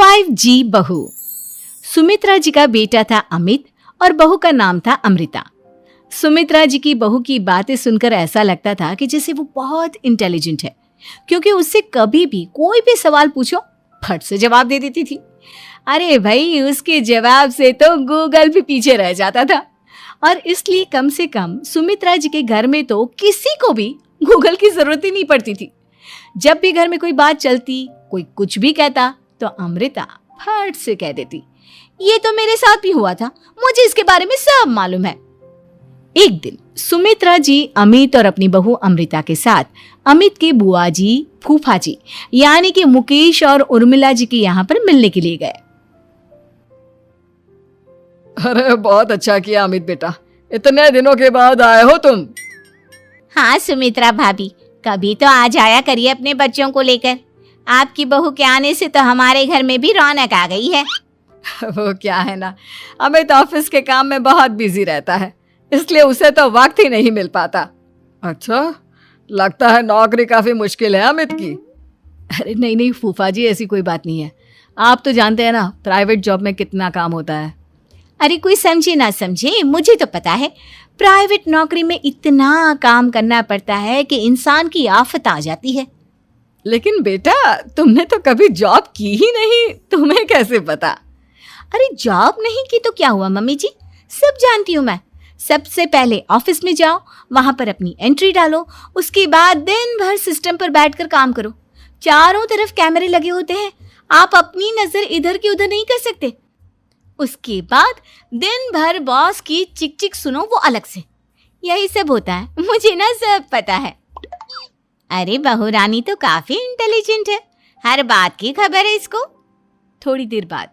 5G बहू। सुमित्रा जी का बेटा था अमित और बहू का नाम था अमृता। सुमित्रा जी की बहू की बातें सुनकर ऐसा लगता था कि जैसे वो बहुत इंटेलिजेंट है, क्योंकि उससे कभी भी कोई भी सवाल पूछो फट से जवाब दे देती थी। अरे भाई, उसके जवाब से तो गूगल भी पीछे रह जाता था। और इसलिए कम से कम सुमित्रा जी के घर में तो किसी को भी गूगल की जरूरत ही नहीं पड़ती थी। जब भी घर में कोई बात चलती, कोई कुछ भी कहता, तो अमृता फट से कह देती, ये तो मेरे साथ भी हुआ था, मुझे इसके बारे में सब मालूम है। एक दिन सुमित्रा जी अमित और अपनी बहू अमृता के साथ अमित के बुआ जी, फूफा जी यानी कि मुकेश और उर्मिला जी के यहाँ पर मिलने के लिए गए। अरे बहुत अच्छा किया अमित बेटा, इतने दिनों के बाद आए हो तुम। हाँ सुमित्रा भाभी, कभी तो आ जाया करिए अपने बच्चों को लेकर। आपकी बहू के आने से तो हमारे घर में भी रौनक आ गई है। वो क्या है ना, अमित ऑफिस के काम में बहुत बिजी रहता है, इसलिए उसे तो वक्त ही नहीं मिल पाता। अच्छा, लगता है नौकरी काफी मुश्किल है अमित की। अरे नहीं फूफा जी, ऐसी कोई बात नहीं है। आप तो जानते हैं ना प्राइवेट जॉब में कितना काम होता है। अरे कोई समझे ना समझे, मुझे तो पता है प्राइवेट नौकरी में इतना काम करना पड़ता है कि इंसान की आफत आ जाती है। लेकिन बेटा, तुमने तो कभी जॉब की ही नहीं, तुम्हें कैसे पता? अरे जॉब नहीं की तो क्या हुआ मम्मी जी, सब जानती हूँ मैं। सबसे पहले ऑफिस में जाओ, वहां पर अपनी एंट्री डालो, उसके बाद दिन भर सिस्टम पर बैठकर काम करो। चारों तरफ कैमरे लगे होते हैं, आप अपनी नजर इधर की उधर नहीं कर सकते। उसके बाद दिन भर बॉस की चिक चिक सुनो, वो अलग से। यही सब होता है, मुझे ना सब पता है। अरे बहू रानी तो काफी इंटेलिजेंट है, हर बात की खबर है इसको। थोड़ी देर बाद,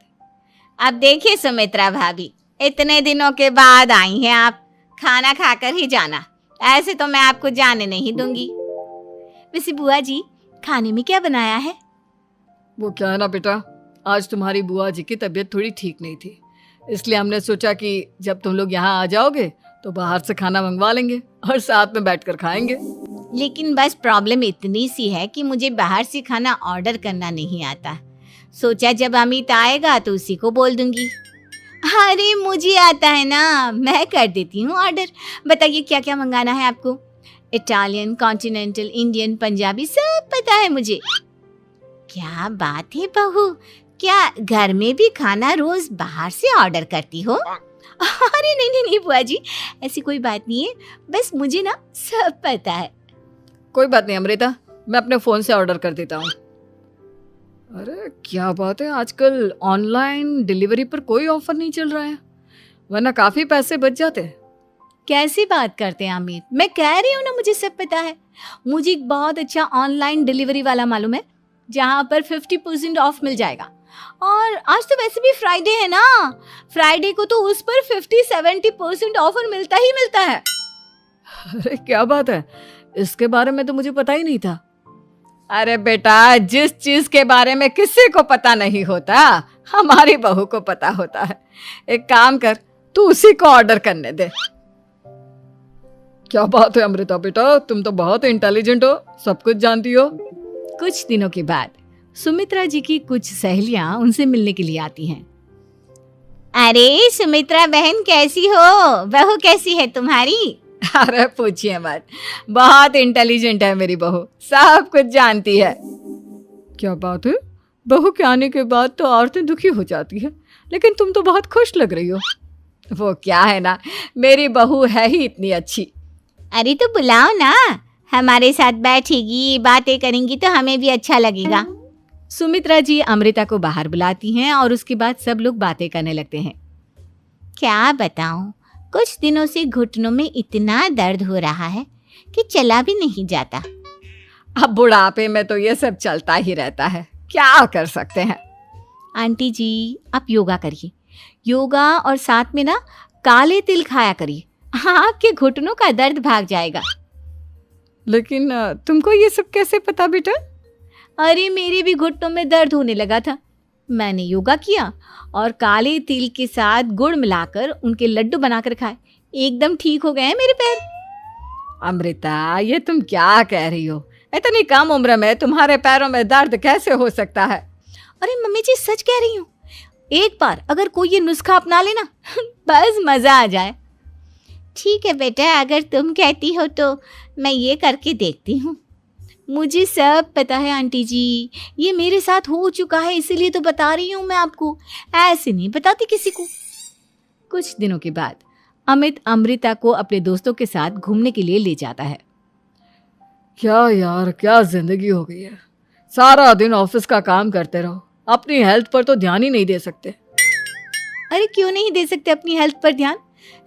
अब देखिए सुमित्रा भाभी, इतने दिनों के बाद आई हैं आप, खाना खाकर ही जाना, ऐसे तो मैं आपको जाने नहीं दूंगी। वैसे बुआ जी, खाने में क्या बनाया है? वो क्या है ना बेटा, आज तुम्हारी बुआ जी की तबीयत थोड़ी ठीक नहीं थी, इसलिए हमने सोचा कि जब तुम लोग यहाँ आ जाओगे तो बाहर से खाना मंगवा लेंगे और साथ में बैठकर खाएंगे। लेकिन बस प्रॉब्लम इतनी सी है कि मुझे बाहर से खाना ऑर्डर करना नहीं आता। सोचा जब अमित आएगा तो उसी को बोल दूंगी। अरे मुझे आता है ना, मैं कर देती हूँ ऑर्डर। बताइए क्या क्या मंगाना है आपको? इटालियन, कॉन्टिनेंटल, इंडियन, पंजाबी, सब पता है मुझे। क्या बात है बहू, क्या घर में भी खाना रोज बाहर से ऑर्डर करती हो? अरे नहीं बुआ जी, ऐसी कोई बात नहीं है, बस मुझे ना सब पता है। कोई बात नहीं अमृता, मैं अपने फोन से ऑर्डर कर देता हूँ। अरे क्या बात है, आजकल ऑनलाइन डिलीवरी पर कोई ऑफर नहीं चल रहा है, वरना काफी पैसे बच जाते हैं। कैसी बात करते हैं अमित, मैं कह रही हूँ ना मुझे सब पता है। मुझे एक बहुत अच्छा ऑनलाइन डिलीवरी वाला मालूम है, जहाँ पर 50% ऑफ मिल जाएगा। और आज तो वैसे भी फ्राइडे है ना, फ्राइडे को तो उस पर 50-70% ऑफर मिलता ही मिलता है। अरे क्या बात है, इसके बारे में तो मुझे पता ही नहीं था। अरे बेटा, जिस चीज के बारे में किसी को पता नहीं होता, हमारी बहू को पता होता है। एक काम कर, तू उसी को ऑर्डर करने दे। क्या बात है अमृता बेटा, तुम तो बहुत इंटेलिजेंट हो, सब कुछ जानती हो। कुछ दिनों के बाद सुमित्रा जी की कुछ सहेलियां उनसे मिलने के लिए आती हैं। अरे सुमित्रा बहन कैसी हो, बहू कैसी है तुम्हारी? अरे पूछिए मत, बहुत इंटेलिजेंट है मेरी बहू, सब कुछ जानती है। क्या बात है, बहू के आने के बाद तो औरतें दुखी हो जाती है, लेकिन तुम तो बहुत खुश लग रही हो। वो क्या है ना, मेरी बहू है ही इतनी अच्छी। अरे तो बुलाओ ना, हमारे साथ बैठेगी, बातें करेंगी तो हमें भी अच्छा लगेगा। सुमित्रा जी अमृता को बाहर बुलाती हैं और उसके बाद सब लोग बातें करने लगते हैं। क्या बताऊं, कुछ दिनों से घुटनों में इतना दर्द हो रहा है कि चला भी नहीं जाता। अब बुढ़ापे में तो ये सब चलता ही रहता है, क्या कर सकते हैं। आंटी जी, आप योगा करिए, योगा और साथ में ना काले तिल खाया करिए, आपके घुटनों का दर्द भाग जाएगा। लेकिन तुमको ये सब कैसे पता बेटा? अरे मेरे भी घुटनों में दर्द होने लगा था, मैंने योगा किया और काले तिल के साथ गुड़ मिलाकर उनके लड्डू बनाकर खाए, एकदम ठीक हो गए हैं मेरे पैर। अमृता, ये तुम क्या कह रही हो? इतनी कम उम्र में तुम्हारे पैरों में दर्द कैसे हो सकता है? अरे मम्मी जी सच कह रही हूँ, एक बार अगर कोई ये नुस्खा अपना लेना बस मजा आ जाए। ठीक है बेटा, अगर तुम कहती हो तो मैं ये करके देखती हूँ। मुझे सब पता है आंटी जी, ये मेरे साथ हो चुका है, इसीलिए तो बता रही हूँ मैं आपको, ऐसे नहीं बताती किसी को। कुछ दिनों के बाद अमित अमृता को अपने दोस्तों के साथ घूमने के लिए ले जाता है। क्या यार, क्या जिंदगी हो गई है। सारा दिन ऑफिस का काम करते रहो, अपनी हेल्थ पर तो ध्यान ही नहीं दे सकते। अरे क्यों नहीं दे सकते अपनी हेल्थ पर ध्यान,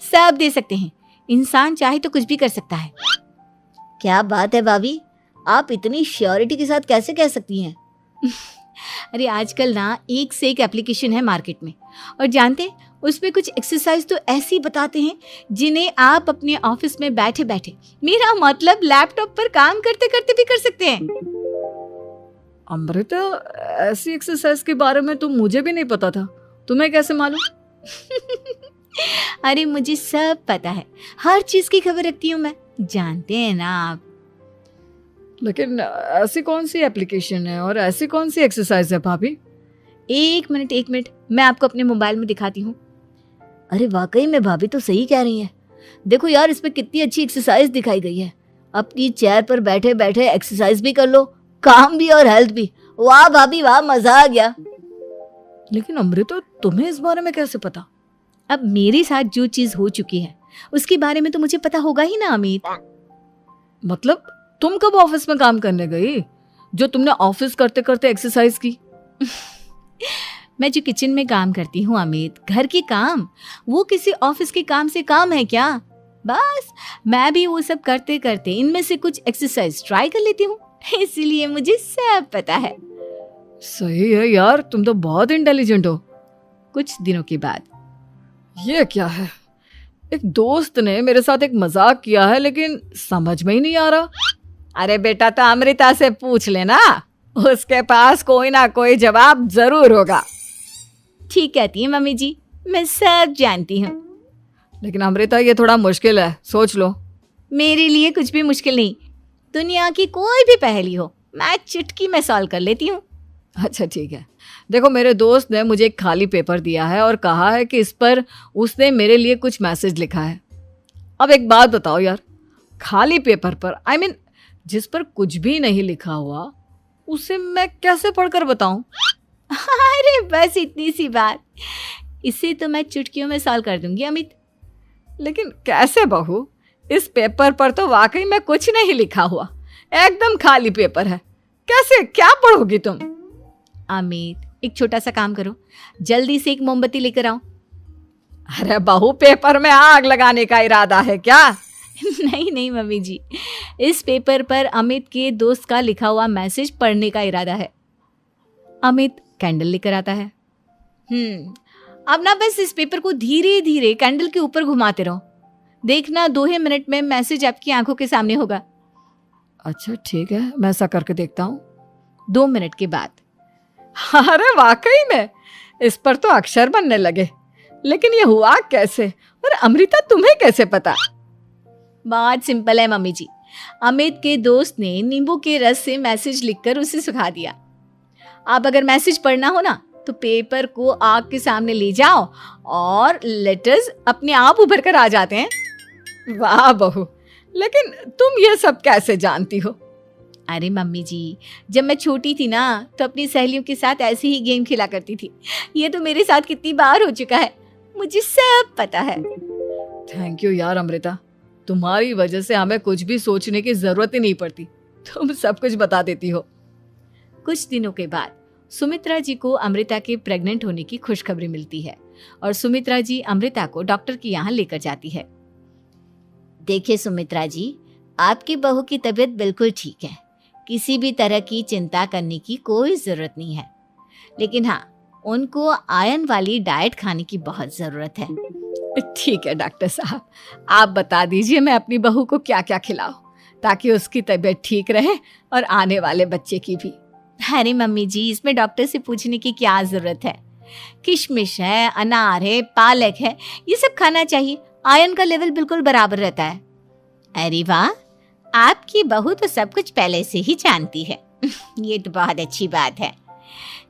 सब दे सकते हैं। इंसान चाहे तो कुछ भी कर सकता है। क्या बात है भाभी, आप इतनी श्योरिटी के साथ कैसे कह सकती हैं? अरे आजकल ना एक से एक एप्लीकेशन है मार्केट में, और जानते हैं उसमें कुछ एक्सरसाइज तो ऐसी बताते हैं जिन्हें आप अपने ऑफिस में बैठे बैठे, मेरा मतलब लैपटॉप पर काम करते करते भी कर सकते हैं। अमृता, ऐसी एक्सरसाइज के बारे में तो मुझे भी नहीं पता था, तुम्हें कैसे मालूम? अरे मुझे सब पता है, हर चीज की खबर रखती हूँ मैं, जानते हैं ना आप। लेकिन ऐसी कौन सी एप्लीकेशन है और ऐसी कौन सी एक्सरसाइज है भाभी? एक मिनट, मैं आपको अपने मोबाइल में दिखाती हूँ। अरे वाकई में भाभी तो सही कह रही हैं। देखो यार, इसमें कितनी अच्छी एक्सरसाइज दिखाई गई है। अपनी चेयर पर बैठे बैठे एक्सरसाइज भी कर लो, काम भी और हेल्थ भी। वाह भाभी वाह, मजा आ गया। लेकिन अमृता, तुम्हें इस बारे में कैसे पता? अब मेरे साथ जो चीज हो चुकी है उसके बारे में तो मुझे पता होगा ही ना अमित। मतलब तुम कब ऑफिस में काम करने गई जो तुमने ऑफिस करते करते एक्सरसाइज की? मैं जो किचन में काम करती हूँ अमित, घर के काम, वो किसी ऑफिस के काम से काम है क्या? बस मैं भी वो सब करते करते इनमें से कुछ एक्सरसाइज ट्राई कर लेती हूँ, इसीलिए मुझे सब पता है। सही है यार, तुम तो बहुत इंटेलिजेंट हो। कुछ दिनों के बाद, ये क्या है, एक दोस्त ने मेरे साथ एक मजाक किया है लेकिन समझ में ही नहीं आ रहा। अरे बेटा, तो अमृता से पूछ लेना, उसके पास कोई ना कोई जवाब जरूर होगा। ठीक कहती है मम्मी जी, मैं सब जानती हूँ। लेकिन अमृता, ये थोड़ा मुश्किल है, सोच लो। मेरे लिए कुछ भी मुश्किल नहीं, दुनिया की कोई भी पहेली हो मैं चुटकी में सॉल्व कर लेती हूँ। अच्छा ठीक है, देखो मेरे दोस्त ने मुझे एक खाली पेपर दिया है और कहा है कि इस पर उसने मेरे लिए कुछ मैसेज लिखा है। अब एक बात बताओ यार, खाली पेपर पर, I mean, जिस पर कुछ भी नहीं लिखा हुआ, उसे मैं कैसे पढ़कर बताऊं? अरे बस इतनी सी बात, इसे तो मैं चुटकियों में सॉल्व कर दूंगी अमित। लेकिन कैसे बहू, इस पेपर पर तो वाकई में कुछ नहीं लिखा हुआ, एकदम खाली पेपर है, कैसे, क्या पढ़ोगी तुम? अमित, एक छोटा सा काम करो, जल्दी से एक मोमबत्ती लेकर आओ। अरे बहू, पेपर में आग लगाने का इरादा है क्या? नहीं मम्मी जी, इस पेपर पर अमित के दोस्त का लिखा हुआ मैसेज पढ़ने का इरादा है। अमित कैंडल लेकर आता है। अब ना बस इस पेपर को धीरे धीरे कैंडल के ऊपर घुमाते रहो, देखना 2 ही मिनट में मैसेज आपकी आंखों के सामने होगा। अच्छा ठीक है, मैं ऐसा करके देखता हूँ। 2 मिनट के बाद, अरे वाकई में इस पर तो अक्षर बनने लगे, लेकिन ये हुआ कैसे? और अमृता, तुम्हें कैसे पता? बहुत सिंपल है मम्मी जी, अमित के दोस्त ने नींबू के रस से मैसेज लिखकर उसे सुखा दिया। अब अगर मैसेज पढ़ना हो ना तो पेपर को आग के सामने ले जाओ और लेटर्स अपने आप उभर कर आ जाते हैं। वाह बहू, लेकिन तुम ये सब कैसे जानती हो? अरे मम्मी जी, जब मैं छोटी थी ना तो अपनी सहेलियों के साथ ऐसे ही गेम खेला करती थी। ये तो मेरे साथ कितनी बार हो चुका है, मुझे सब पता है। थैंक यू यार अमृता, तुम्हारी वजह से हमें कुछ भी सोचने की जरूरत ही नहीं पड़ती, तुम सब कुछ बता देती हो। कुछ दिनों के बाद सुमित्रा जी को अमृता के प्रेग्नेंट होने की खुशखबरी मिलती है और सुमित्रा जी अमृता को डॉक्टर के यहाँ लेकर जाती है। देखिए सुमित्रा जी, आपकी बहू की तबीयत बिल्कुल ठीक है, किसी भी तरह की चिंता करने की कोई ज़रूरत नहीं है, लेकिन हाँ, उनको आयरन वाली डाइट खाने की बहुत ज़रूरत है। ठीक है डॉक्टर साहब, आप बता दीजिए मैं अपनी बहू को क्या क्या खिलाऊं ताकि उसकी तबीयत ठीक रहे और आने वाले बच्चे की भी। अरे मम्मी जी, इसमें डॉक्टर से पूछने की क्या ज़रूरत है, किशमिश है, अनार है, पालक है, ये सब खाना चाहिए, आयरन का लेवल बिल्कुल बराबर रहता है। अरे वाह, आपकी बहू तो सब कुछ पहले से ही जानती है। ये तो बहुत अच्छी बात है।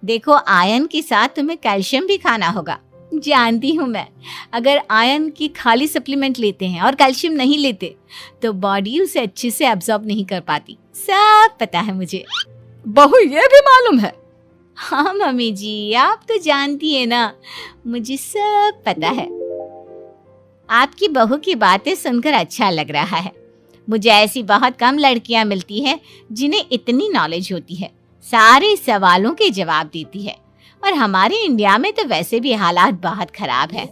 देखो, आयरन के साथ तुम्हें कैल्शियम भी खाना होगा। जानती हूँ मैं, अगर आयरन की खाली सप्लीमेंट लेते हैं और कैल्शियम नहीं लेते तो बॉडी उसे अच्छे से एब्जॉर्ब नहीं कर पाती। सब पता है मुझे। बहू ये भी मालूम है? हाँ मम्मी जी, आप तो जानती है ना, मुझे सब पता है। आपकी बहू की बातें सुनकर अच्छा लग रहा है। मुझे ऐसी बहुत कम लड़कियां मिलती हैं जिन्हें इतनी नॉलेज होती है, सारे सवालों के जवाब देती है। और हमारे इंडिया में तो वैसे भी हालात बहुत खराब है।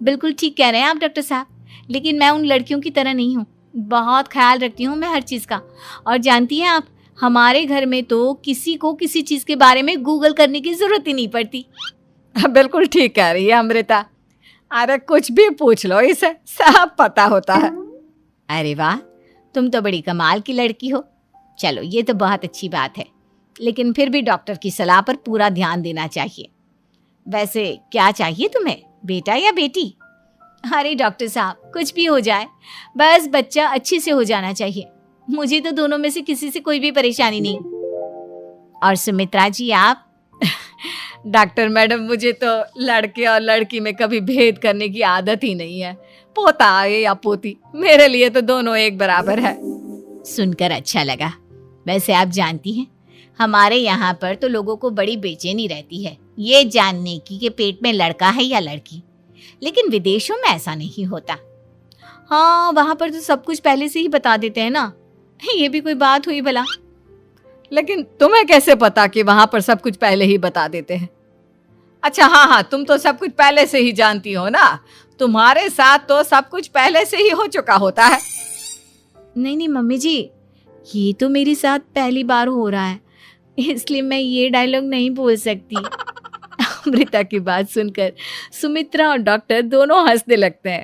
बिल्कुल ठीक कह रहे हैं आप डॉक्टर साहब, लेकिन मैं उन लड़कियों की तरह नहीं हूँ। बहुत ख्याल रखती हूँ मैं हर चीज़ का। और जानती हैं आप, हमारे घर में तो किसी को किसी चीज़ के बारे में गूगल करने की ज़रूरत ही नहीं पड़ती। बिल्कुल ठीक कह रही है अमृता। अरे कुछ भी पूछ लो, इसे सब पता होता है। अरे वाह, तुम तो बड़ी कमाल की लड़की हो। चलो, ये तो बहुत अच्छी बात है, लेकिन फिर भी डॉक्टर की सलाह पर पूरा ध्यान देना चाहिए। वैसे क्या चाहिए तुम्हें, बेटा या बेटी? अरे डॉक्टर साहब, कुछ भी हो जाए, बस बच्चा अच्छे से हो जाना चाहिए। मुझे तो दोनों में से किसी से कोई भी परेशानी नहीं। और सुमित्रा जी, आप? डॉक्टर मैडम, मुझे तो लड़के और लड़की में कभी भेद करने की आदत ही नहीं है। पोता आए या पोती, मेरे लिए तो दोनों एक बराबर है। सुनकर अच्छा लगा। वैसे आप जानती हैं, हमारे यहाँ पर तो लोगों को बड़ी बेचैनी रहती है ये जानने की कि पेट में लड़का है या लड़की, लेकिन विदेशों में ऐसा नहीं होता। हाँ, वहाँ पर तो सब कुछ पहले से ही बता देते हैं ना। ये भी कोई बात हुई भला? लेकिन तुम्हें कैसे पता कि वहां पर सब कुछ पहले ही बता देते हैं? अच्छा हाँ, तुम तो सब कुछ पहले से ही जानती हो ना। तुम्हारे साथ तो सब कुछ पहले से ही हो चुका होता है। नहीं मम्मी जी, ये तो मेरे साथ पहली बार हो रहा है, इसलिए मैं ये डायलॉग नहीं बोल सकती। अमृता की बात सुनकर सुमित्रा और डॉक्टर दोनों हंसने लगते हैं